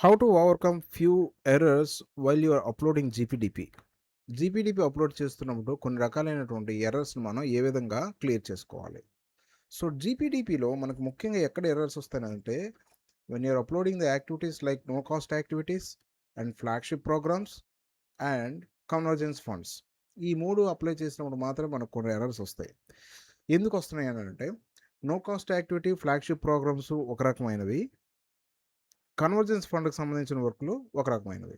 How to overcome few errors while you are uploading GPDP. GPDP upload చేస్తున్నప్పుడు కొన్ని రకాలైనటువంటి ఎర్రర్స్ని మనం ఏ విధంగా క్లియర్ చేసుకోవాలి. సో జీపీడీపీలో మనకు ముఖ్యంగా ఎక్కడ ఎర్రర్స్ వస్తాయంటే when you're uploading the activities like no cost activities and flagship programmes and convergence funds. ఈ మూడు అప్లై చేసినప్పుడు మాత్రమే మనకు కొన్ని ఎర్రర్స్ వస్తాయి. ఎందుకు వస్తున్నాయి అని అంటే no cost activity, flagship programmes ఒక రకమైనవి, కన్వర్జెన్స్ ఫండ్కి సంబంధించిన వర్క్లు ఒక రకమైనవి.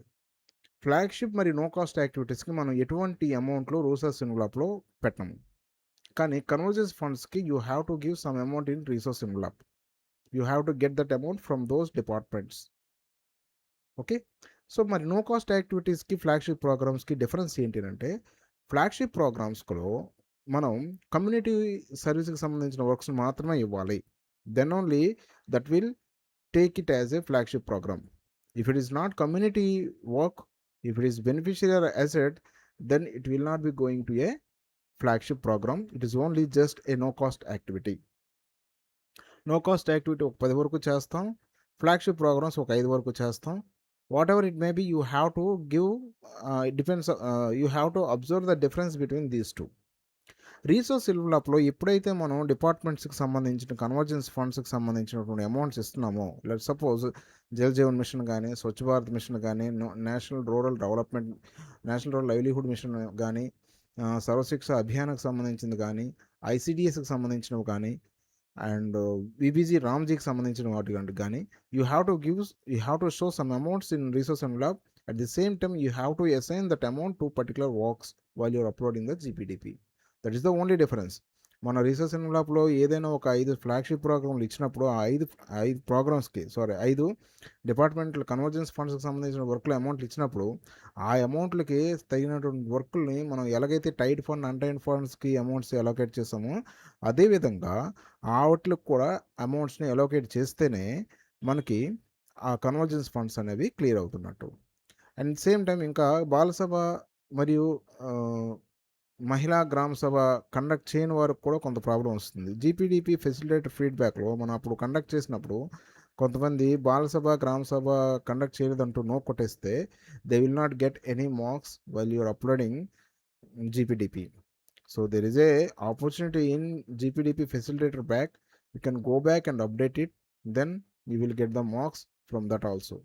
ఫ్లాగ్షిప్ మరియు నో కాస్ట్ యాక్టివిటీస్కి మనం ఎటువంటి అమౌంట్లో రిసోర్స్ ఎన్వలప్లో పెట్టము. కానీ కన్వర్జెన్స్ ఫండ్స్కి you have to give some amount in resource envelope. You have to get that amount from those departments. Okay. So మరి నో కాస్ట్ యాక్టివిటీస్కి ఫ్లాగ్షిప్ ప్రోగ్రామ్స్కి డిఫరెన్స్ ఏంటి అంటే ఫ్లాగ్షిప్ ప్రోగ్రామ్స్లో మనం కమ్యూనిటీ సర్వీస్కి సంబంధించిన వర్క్స్ మాత్రమే ఇవ్వాలి. Then only that will take it as a flagship program. If it is not community work, if it is beneficial asset, then it will not be going to a flagship program. It is only just a no cost activity. No cost activity ఒక 10 వరకు చేస్తాం, flagship programmes ఒక 5 వరకు చేస్తాం. Whatever it may be, you have to give difference, you have to observe the difference between these two. Resource ఎన్వలప్లో ఎప్పుడైతే మనం డిపార్ట్మెంట్స్కి సంబంధించిన కన్వర్జెన్స్ ఫండ్స్కి సంబంధించినటువంటి అమౌంట్స్ ఇస్తున్నామో, let suppose Jal Jeevan mission కానీ, స్వచ్ఛ భారత్ మిషన్ కానీ, national rural development, national rural livelihood mission కానీ, సర్వశిక్ష అభియాన్కి సంబంధించింది కానీ, ఐసిడిఎస్కి సంబంధించినవి కానీ, అండ్ విబీజీ రామ్జీకి సంబంధించిన వాటి కానీ you have to show some amounts in resource envelope. At the same time you have to assign that amount to particular works while you're uploading the GPDP. That is the only difference. మన research ఎన్వలప్లో ఏదైనా ఒక 5 flagship ప్రోగ్రామ్లు ఇచ్చినప్పుడు ఆ 5 ప్రోగ్రామ్స్కి 5 డిపార్ట్మెంట్ల convergence ఫండ్స్కి సంబంధించిన వర్క్లు అమౌంట్లు ఇచ్చినప్పుడు ఆ అమౌంట్లకి తగినటువంటి వర్క్ని మనం ఎలాగైతే టైడ్ ఫండ్, అన్టైడ్ ఫండ్స్కి అమౌంట్స్ అలోకేట్ చేస్తామో అదేవిధంగా వాటికి కూడా అమౌంట్స్ని అలోకేట్ చేస్తేనే మనకి ఆ కన్వర్జెన్స్ ఫండ్స్ అనేవి క్లియర్ అవుతున్నట్టు. అండ్ సేమ్ టైం ఇంకా బాలసభ మరియు మహిళా గ్రామ సభ కండక్ట్ చేయని వారికి కూడా కొంత ప్రాబ్లం వస్తుంది. జీపీడీపీ ఫెసిలిటేటర్ ఫీడ్బ్యాక్లో మనం అప్పుడు కండక్ట్ చేసినప్పుడు కొంతమంది బాలసభ, గ్రామ సభ కండక్ట్ చేయలేదంటూ నో కొట్టేస్తే they will not get any marks while you're uploading GPDP. So there is a opportunity in GPDP facilitator back. You can go back and update it, then you will get the marks from that also.